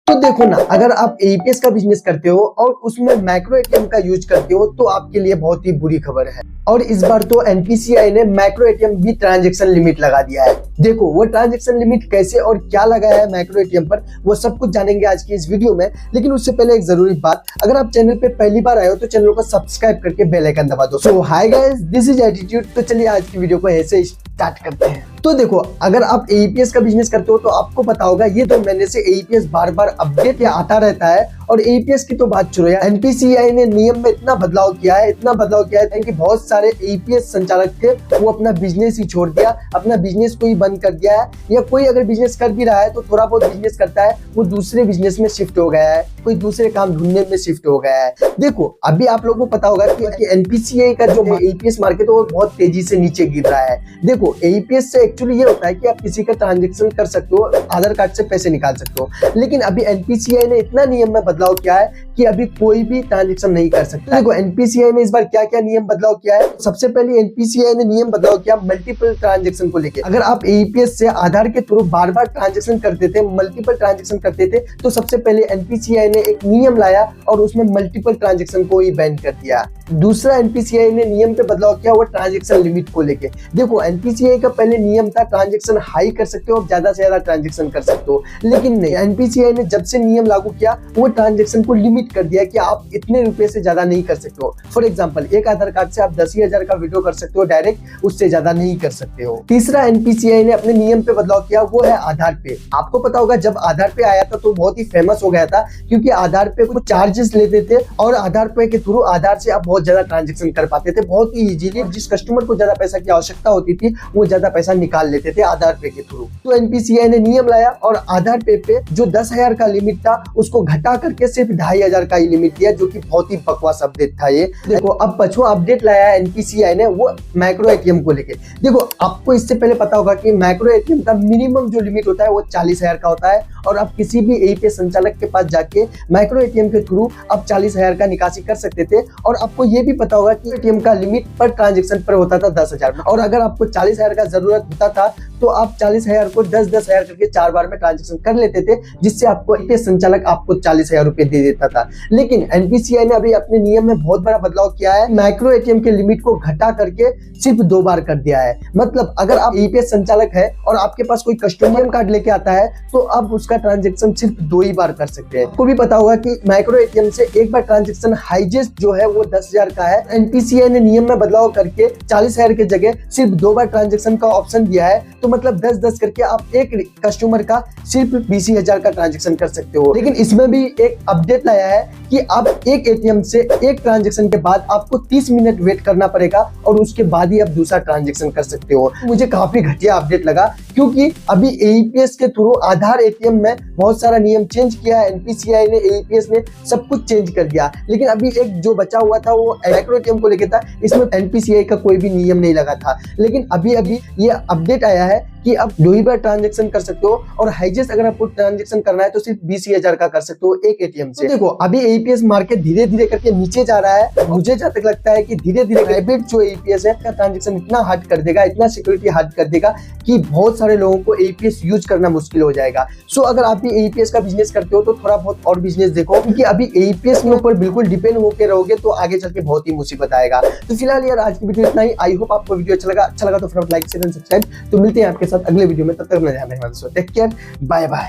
तो देखो ना, अगर आप एईपीएस का बिजनेस करते हो और उसमें मैक्रो एटीएम का यूज करते हो तो आपके लिए बहुत ही बुरी खबर है। और इस बार तो एनपीसीआई ने मैक्रो एटीएम भी ट्रांजैक्शन लिमिट लगा दिया है। देखो वो ट्रांजैक्शन लिमिट कैसे और क्या लगाया है मैक्रो एटीएम पर, वो सब कुछ जानेंगे आज की इस वीडियो में। लेकिन उससे पहले एक जरूरी बात, अगर आप चैनल पे पहली बार आए हो तो चैनल को सब्सक्राइब करके बेल आइकन दबा दो। So hi guys, this is attitude. तो चलिए आज की वीडियो को ऐसे स्टार्ट करते हैं। तो देखो, अगर आप एईपीएस का बिजनेस करते हो तो आपको पता होगा ये 2 महीने से एईपीएस बार बार अपडेट या आता रहता है। और एईपीएस की तो बात छोड़ो यार, एनपीसीआई ने नियम में इतना बदलाव किया है कि बहुत सारे एईपीएस संचालक थे वो अपना बिजनेस ही छोड़ दिया, अपना बिजनेस को ही बंद कर दिया है। या कोई अगर बिजनेस कर भी रहा है तो थोड़ा बहुत बिजनेस करता है, वो दूसरे बिजनेस में शिफ्ट हो गया है, कोई दूसरे काम ढूंढने में शिफ्ट हो गया है। देखो अभी आप लोगों को पता होगा कि एनपीसीआई का जो एईपीएस मार्केट है वो बहुत तेजी से नीचे गिर रहा है। देखो एईपीएस से एक्चुअली ये होता है कि आप किसी का ट्रांजैक्शन कर सकते हो, आधार कार्ड से पैसे निकाल सकते हो। लेकिन अभी एनपीसीआई ने इतना नियम में बदलाव किया है कि अभी कोई भी ट्रांजैक्शन नहीं कर सकता। देखो एनपीसीआई ने इस बार क्या क्या नियम बदलाव किया है। सबसे पहले एनपीसीआई ने नियम बदलाव किया मल्टीपल ट्रांजैक्शन को लेकर। अगर आप एईपीएस से आधार के थ्रू बार बार ट्रांजैक्शन करते थे, मल्टीपल ट्रांजैक्शन करते थे, तो सबसे पहले एनपीसीआई ने एक नियम लाया और उसमें मल्टीपल ट्रांजैक्शन को ही बैन कर दिया। दूसरा एनपीसीआई ने नियम पे बदलाव किया वो ट्रांजैक्शन लिमिट को लेके। देखो एनपीसीआई का पहले नियम था ट्रांजैक्शन हाई कर सकते हो और ज्यादा से ज्यादा ट्रांजैक्शन कर सकते हो, लेकिन नहीं, एनपीसीआई ने जब से नियम लागू किया वो ट्रांजैक्शन को लिमिट कर दिया कि आप इतने रुपए से ज्यादा नहीं कर सकते हो। फॉर एग्जांपल एक आधार कार्ड से आप 10,000 का विड्रॉ कर सकते हो डायरेक्ट, उससे ज्यादा नहीं कर सकते हो। तीसरा एनपीसीआई ने अपने नियम पे बदलाव किया वो है आधार पे। आपको पता होगा जब आधार पे आया था तो बहुत ही फेमस हो गया था, क्योंकि आधार पे कुछ चार्जेस लेते थे और आधार पे के थ्रू आधार से आप बहुत ज्यादा ट्रांजैक्शन कर पाते थे बहुत ही इजीली। जिस कस्टमर को ज्यादा पैसा की आवश्यकता होती थी वो ज्यादा पैसा निकाल लेते थे आधार पे के थ्रू। तो एनपीसीआई ने नियम लाया और आधार पे जो 10,000 का लिमिट था उसको घटा करके सिर्फ 2,500 का ही लिमिट दिया, जो कि बहुत ही बकवास अपडेट था ये। देखो अब पछुआ अपडेट लाया है एनपीसीआई ने वो मैक्रो एटीएम को लेके। देखो आपको इससे पहले पता होगा कि मैक्रो एटीएम का मिनिमम जो लिमिट होता है वो 40,000 का होता है और आप किसी भी एईपीएस संचालक के पास जाके मैक्रो एटीएम के थ्रू आप 40,000 का निकासी कर सकते थे। और आपको ये भी पता होगा कि एटीएम का लिमिट पर ट्रांजैक्शन पर होता था 10,000 और अगर आपको 40,000 का जरूरत होता था तो आप 40,000 को 10,000 करके 4 बार में ट्रांजैक्शन कर लेते थे, जिससे आपको एईपीएस संचालक आपको 40,000 रुपए दे देता था। लेकिन एनपीसीआई ने अभी अपने नियम में बहुत बड़ा बदलाव किया है, मैक्रो एटीएम के लिमिट को घटा करके सिर्फ 2 बार कर दिया है। मतलब अगर आप एईपीएस संचालक है और आपके पास कोई कस्टमर कार्ड लेके आता है तो आप उसका ट्रांजैक्शन सिर्फ 2 ही बार कर सकते हैं। आपको भी पता होगा कि मैक्रो एटीएम से एक बार ट्रांजैक्शन हाईएस्ट जो है वो 10,000 का है। एनपीसीआई ने नियम में बदलाव करके 40,000 की जगह सिर्फ 2 बार ट्रांजैक्शन का ऑप्शन दिया है। तो मतलब 10-10 करके आप एक कस्टमर का सिर्फ 20,000 का ट्रांजैक्शन कर सकते हो। लेकिन इसमें भी एक अपडेट लाया है कि आप एक एटीएम से एक ट्रांजैक्शन के बाद आपको 30 मिनट वेट करना पड़ेगा और उसके बाद ही आप दूसरा ट्रांजैक्शन कर सकते हो। मुझे काफी घटिया अपडेट लगा, क्योंकि अभी एईपीएस के थ्रू आधार एटीएम में बहुत सारा नियम चेंज किया है एनपीसीआई ने, एईपीएस ने सब कुछ चेंज कर दिया। लेकिन अभी एक जो बचा हुआ था वो मैक्रो एटीएम को लेकर था, इसमें एनपीसीआई का कोई भी नियम नहीं लगा था। लेकिन अभी ये अपडेट आया है कि आप 2 ही बार ट्रांजैक्शन कर सकते हो और हाईएस्ट अगर आपको ट्रांजैक्शन करना है तो सिर्फ 20,000 का कर सकते हो एक एटीएम से। देखो अभी एईपीएस मार्केट धीरे धीरे करके नीचे जा रहा है। मुझे जहां तक लगता है कि धीरे धीरे प्राइवेट जो एईपीएस है ट्रांजैक्शन इतना हार्ड कर देगा, इतना सिक्योरिटी हार्ड कर देगा कि बहुत सारे लोगों को एईपीएस यूज करना मुश्किल हो जाएगा। सो अगर आप भी एईपीएस का बिजनेस करते हो तो थोड़ा बहुत और बिजनेस देखो, क्योंकि अभी एईपीएस के ऊपर बिल्कुल डिपेंड होकर रहोगे तो आगे चल के बहुत ही मुसीबत आएगा। तो फिलहाल यार आज की वीडियो इतना ही। आई होप आपको वीडियो अच्छा लगा तो फटाफट लाइक शेयर एंड सब्सक्राइब। तो मिलते हैं आपके साथ अगले वीडियो में, तब तक अपना ध्यान रखना दोस्तों। Take care, bye bye.